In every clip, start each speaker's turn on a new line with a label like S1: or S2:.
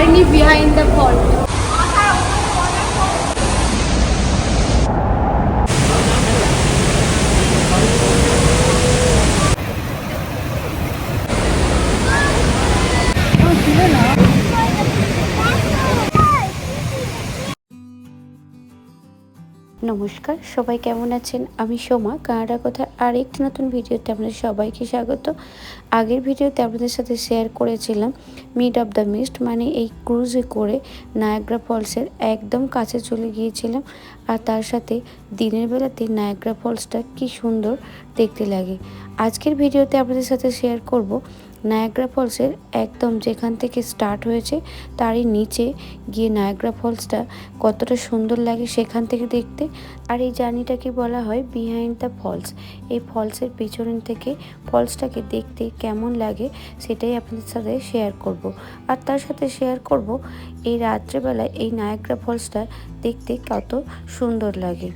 S1: Journey behind the ফল।
S2: নমস্কার, সবাই কেমন আছেন? আমি সোমা, কানাডা কথার আরেকটি নতুন ভিডিওতে আপনাদের সবাইকে স্বাগত। আগের ভিডিওতে আপনাদের সাথে শেয়ার করেছিলাম মিড অফ দ্য মিস্ট, মানে এই ক্রুজে করে নায়াগ্রা ফলসের একদম কাছে চলে গিয়েছিলাম। আর তার সাথে দিনের বেলাতে নায়াগ্রা ফলসটা কি সুন্দর দেখতে লাগে। আজকের ভিডিওতে আপনাদের সাথে শেয়ার করব নায়াগ্রা ফলসের একদম যেখান থেকে স্টার্ট হয়েছে তারই নিচে গিয়ে নায়াগ্রা ফলসটা কতটা সুন্দর লাগে সেখান থেকে দেখতে। আর এই জার্নিটাকে বলা হয় বিহাইন্ড দ্য ফলস। এই ফলসের পিছন থেকে ফলসটাকে দেখতে কেমন লাগে সেটাই আপনাদের সাথে শেয়ার করব। আর তার সাথে শেয়ার করব এই রাত্রেবেলায় এই নায়াগ্রা ফলসটা দেখতে কত সুন্দর লাগে।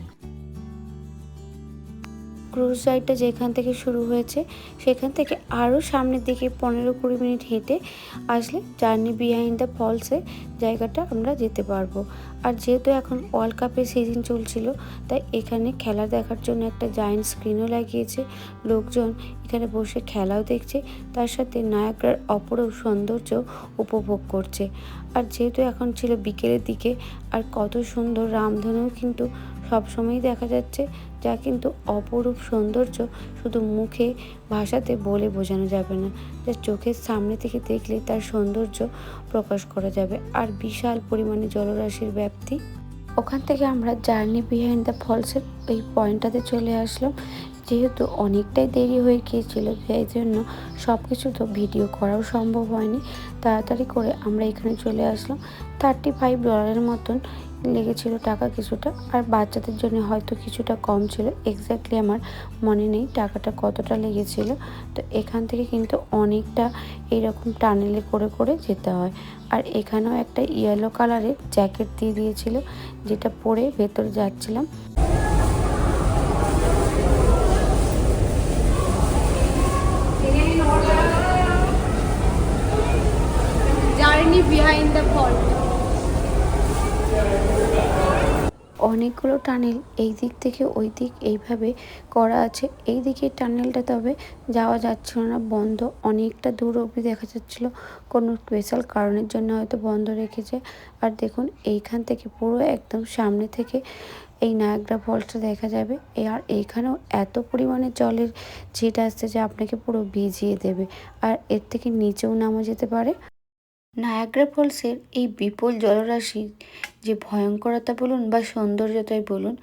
S2: ক্রুজ রাইডটা যেখান থেকে শুরু হয়েছে সেখান থেকে আরও সামনের দিকে 15-20 মিনিট হেঁটে আসলে জার্নি বিহাইন্ড দ্য ফলসে জায়গাটা আমরা যেতে পারবো। আর যেহেতু এখন ওয়ার্ল্ড কাপের সিজন চলছিল, তাই এখানে খেলা দেখার জন্য একটা জায়েন্ট স্ক্রিনও লাগিয়েছে। লোকজন এখানে বসে খেলাও দেখছে, তার সাথে নায়াগ্রার অপরূপ সৌন্দর্য উপভোগ করছে। আর যেহেতু এখন ছিল বিকেলের দিকে, আর কত সুন্দর রামধনুও কিন্তু সবসময়ই দেখা যাচ্ছে, যা কিন্তু অপরূপ সৌন্দর্য শুধু মুখে ভাষাতে বলে বোঝানো যাবে না, যা চোখের সামনে থেকে দেখলে তার সৌন্দর্য প্রকাশ করা যাবে। আর বিশাল পরিমাণে জলরাশির ব্যাপ্তি। ওখান থেকে আমরা জার্নি বিহাইন্ড দ্য ফলসের এই পয়েন্টটাতে চলে আসলাম। যেহেতু অনেকটাই দেরি হয়ে গিয়েছিল, সেই জন্য সব কিছু তো ভিডিও করাও সম্ভব হয়নি। তাড়াতাড়ি করে আমরা এখানে চলে আসলাম। $35 মতন লেগেছিল টাকা কিছুটা, আর বাচ্চাদের জন্য হয়তো কিছুটা কম ছিল। এক্স্যাক্টলি আমার মনে নেই টাকাটা কতটা লেগেছিল। তো এখান থেকে কিন্তু অনেকটা এইরকম টানেলে করে করে যেতে হয়। আর এখানেও একটা ইয়েলো কালারের জ্যাকেট দিয়ে দিয়েছিল, যেটা পরে ভেতরে যাচ্ছিলাম।
S1: Journey behind the fall.
S2: অনেকগুলো টানেল এই দিক থেকে ওই দিক এইভাবে করা আছে। এই দিকের টানেলটা তবে যাওয়া যাচ্ছিল না, বন্ধ। অনেকটা দূর অবধি দেখা যাচ্ছিল, কোনো স্পেশাল কারণের জন্য হয়তো বন্ধ রেখেছে। আর দেখুন এইখান থেকে পুরো একদম সামনে থেকে এই নায়াগ্রা ফলসটা দেখা যাবে। আর এইখানেও এত পরিমাণে জলের ছিট আসছে যে আপনাকে পুরো ভিজিয়ে দেবে, আর এর থেকে নিচেও নামা যেতে পারে। নায়াগ্রা ফলসের এই বিপুল জলরাশির যে ভয়ঙ্করতা বলুন বা সৌন্দর্যতাই বলুন,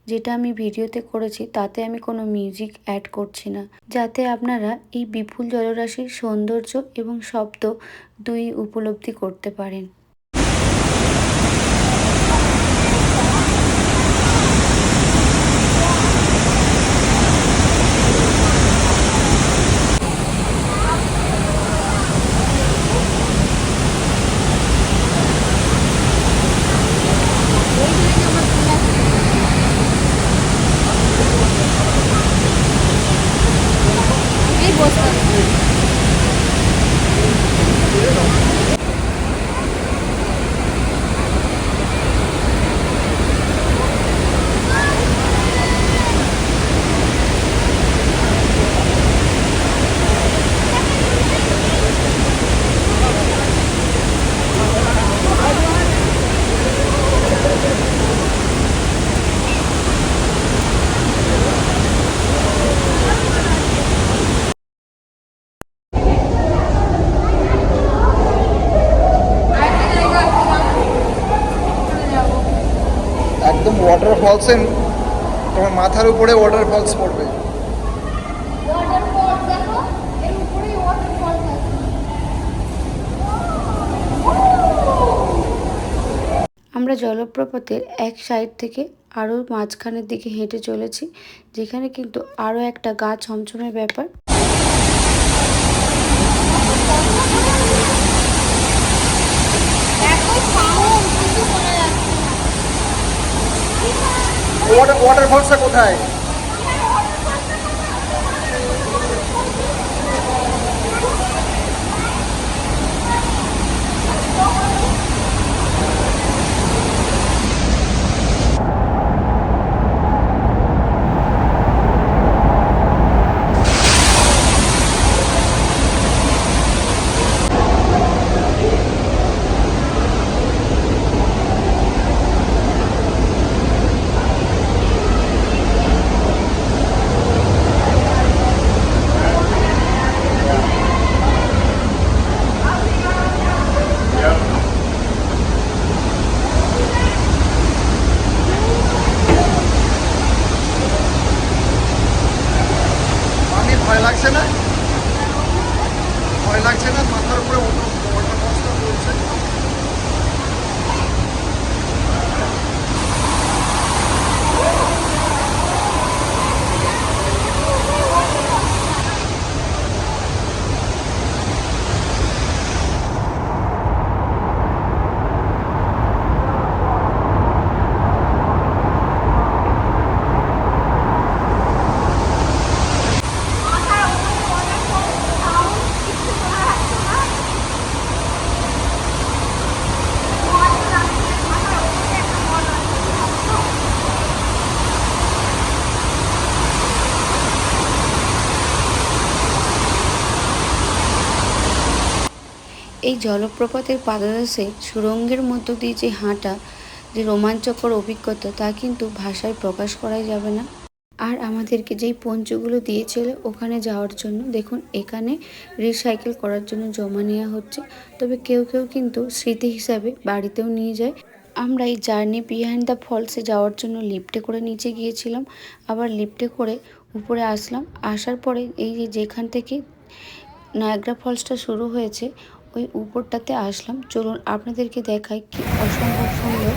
S2: যেটা আমি ভিডিওতে করেছি তাতে আমি কোনো মিউজিক অ্যাড করছি না, যাতে আপনারা এই বিপুল জলরাশির সৌন্দর্য এবং শব্দ দুই উপলব্ধি করতে পারেন।
S1: এই বসতে
S3: একদম ওয়াটারফলস তোমার মাথার উপরে ওয়াটারফলস পড়বে।
S1: ওয়াটারফল দেখো, এর উপরেই ওয়াটারফল আছে।
S2: আমরা জলপ্রপাতের এক সাইড থেকে আরও মাঝখানের দিকে হেঁটে চলেছি, যেখানে কিন্তু আরও একটা গা ছমছমের ব্যাপার।
S1: দেখো সাউন্ড কিছু শোনা যাচ্ছে না।
S3: ওয়াটারফলসটা কোথায়?
S2: এই জলপ্রপাতের পাদদেশে সুড়ঙ্গের মধ্য দিয়ে যে হাঁটা, যে রোমাঞ্চকর অভিজ্ঞতা, তা কিন্তু ভাষায় প্রকাশ করাই যাবে না। আর আমাদেরকে যেই পঞ্চগুলো দিয়েছিল ওখানে যাওয়ার জন্য, দেখুন এখানে রিসাইকেল করার জন্য জমা নেওয়া হচ্ছে। তবে কেউ কেউ কিন্তু স্মৃতি হিসাবে বাড়িতেও নিয়ে যায়। আমরা এই জার্নি বিহাইন্ড দ্য ফলসে যাওয়ার জন্য লিফটে করে নিচে গিয়েছিলাম, আবার লিফটে করে উপরে আসলাম। আসার পরে এই যে যেখান থেকে নায়াগ্রা ফলসটা শুরু হয়েছে ওই উপরটাতে আসলাম। চলুন আপনাদেরকে দেখাই কি অসম্ভব সুন্দর।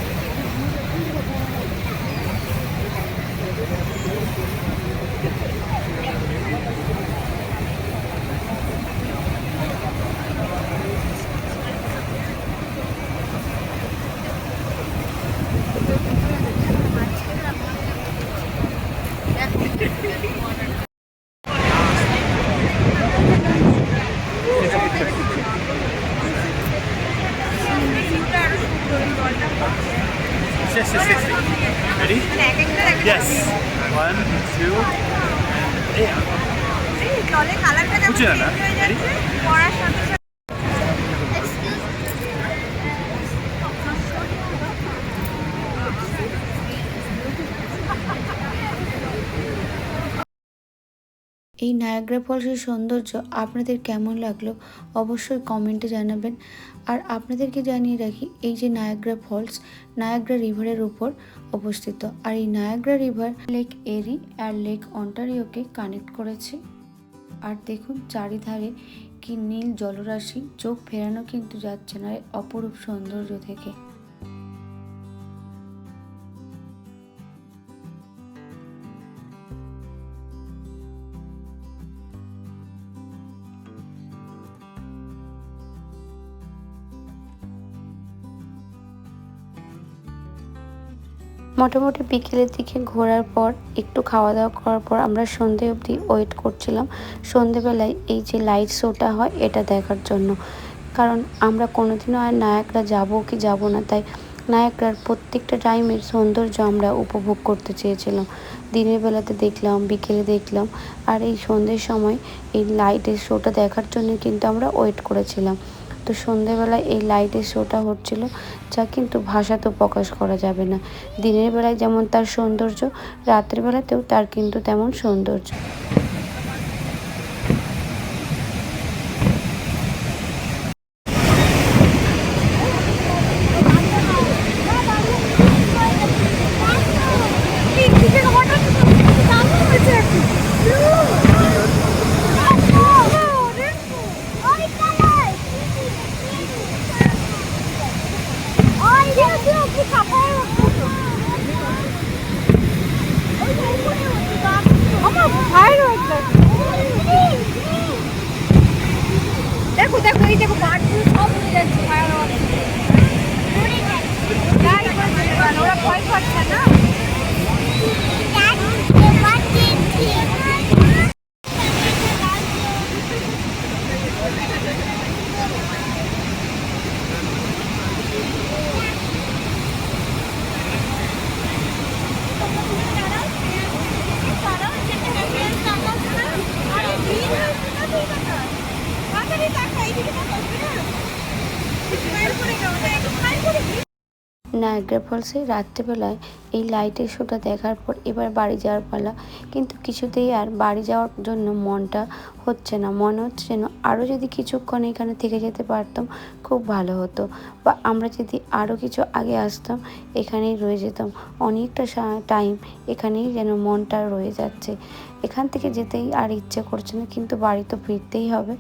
S4: Yes, yes, yes. Ready? Yes. 1, 2, and বুঝছি না Ready?
S2: এই নায়াগ্রা ফলসের সৌন্দর্য আপনাদের কেমন লাগলো অবশ্যই কমেন্টে জানাবেন। আর আপনাদেরকে জানিয়ে রাখি, এই যে নায়াগ্রা ফলস নায়াগ্রা রিভারের উপর অবস্থিত। আর এই নায়াগ্রা রিভার লেক এরি আর লেক অন্টারিওকে কানেক্ট করেছে। আর দেখুন চারিধারে কি নীল জলরাশি, চোখ ফেরানো কিন্তু যাচ্ছে না এই অপরূপ সৌন্দর্য থেকে। মোটামুটি বিকেলের দিকে ঘোরার পর একটু খাওয়া দাওয়া করার পর আমরা সন্ধে অবধি ওয়েট করছিলাম সন্ধেবেলায় এই যে লাইট শোটা হয় এটা দেখার জন্য। কারণ আমরা কোনোদিনও আর নায়াগ্রা যাবো কি যাব না, তাই নায়াগ্রার প্রত্যেকটা টাইমের সৌন্দর্য আমরা উপভোগ করতে চেয়েছিলাম। দিনের বেলাতে দেখলাম, বিকেলে দেখলাম, আর এই সন্ধ্যের সময় এই লাইটের শোটা দেখার জন্য কিন্তু আমরা ওয়েট করেছিলাম। তো সন্ধেবেলায় এই লাইটের শোটা হচ্ছিল, যা কিন্তু ভাষাতেও প্রকাশ করা যাবে না। দিনের বেলায় যেমন তার সৌন্দর্য, রাতের বেলাতেও তার কিন্তু তেমন সৌন্দর্য।
S1: দেখো দেখো এই দেখো বাটগুলো সব উড়ে যাচ্ছে ফায়ার ওরা ভয় পাচ্ছে না।
S2: নায়াগ্রা ফলসে রাত্রেবেলায় এই লাইটের শোটা দেখার পর এবার বাড়ি যাওয়ার পালা। কিন্তু কিছুতেই আর বাড়ি যাওয়ার জন্য মনটা হচ্ছে না। মনে হচ্ছে যেন আরও যদি কিছুক্ষণ এখানে থেকে যেতে পারতাম খুব ভালো হতো, বা আমরা যদি আরও কিছু আগে আসতাম এখানেই রয়ে যেতাম। অনেকটা টাইম এখানেই যেন মনটা রয়ে যাচ্ছে। এখান থেকে যেতেই আর ইচ্ছে করছে না, কিন্তু বাড়ি তো ফিরতেই হবে।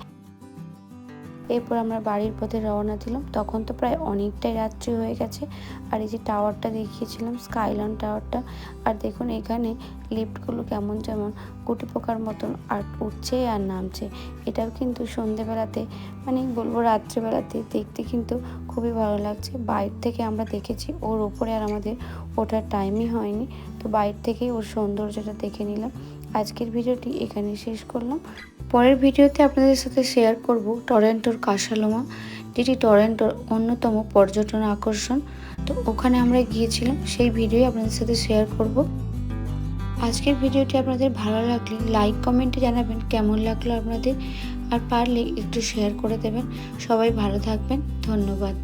S2: এরপর আমরা বাড়ির পথে রওনা দিলাম। তখন তো প্রায় অনেকটাই রাত্রি হয়ে গেছে। আর এই যে টাওয়ারটা দেখিয়েছিলাম, স্কাইলাইন টাওয়ারটা, আর দেখুন এখানে লিফটগুলো কেমন যেমন গুটি পোকার মতন আর উঠছে আর নামছে। এটাও কিন্তু সন্ধেবেলাতে, মানে বলবো রাত্রিবেলাতে দেখতে কিন্তু খুবই ভালো লাগছে। বাইরে থেকে আমরা দেখেছি, ওর ওপরে আর আমাদের ওঠার টাইমই হয়নি, তো বাইরে থেকেই ওর সৌন্দর্যটা দেখে নিলাম। আজকের ভিডিওটি এখানে শেষ করলাম। পরের ভিডিওতে আপনাদের সাথে শেয়ার করব টরন্টোর কাসালোমা, যেটি টরন্টোর অন্যতম পর্যটন আকর্ষণ। তো ওখানে আমরা গিয়েছিলাম, সেই ভিডিও আপনাদের সাথে শেয়ার করব। আজকের ভিডিওটি আপনাদের ভালো লাগলে লাইক কমেন্টে জানাবেন কেমন লাগলো আপনাদের, আর পারলে একটু শেয়ার করে দেবেন। সবাই ভালো থাকবেন, ধন্যবাদ।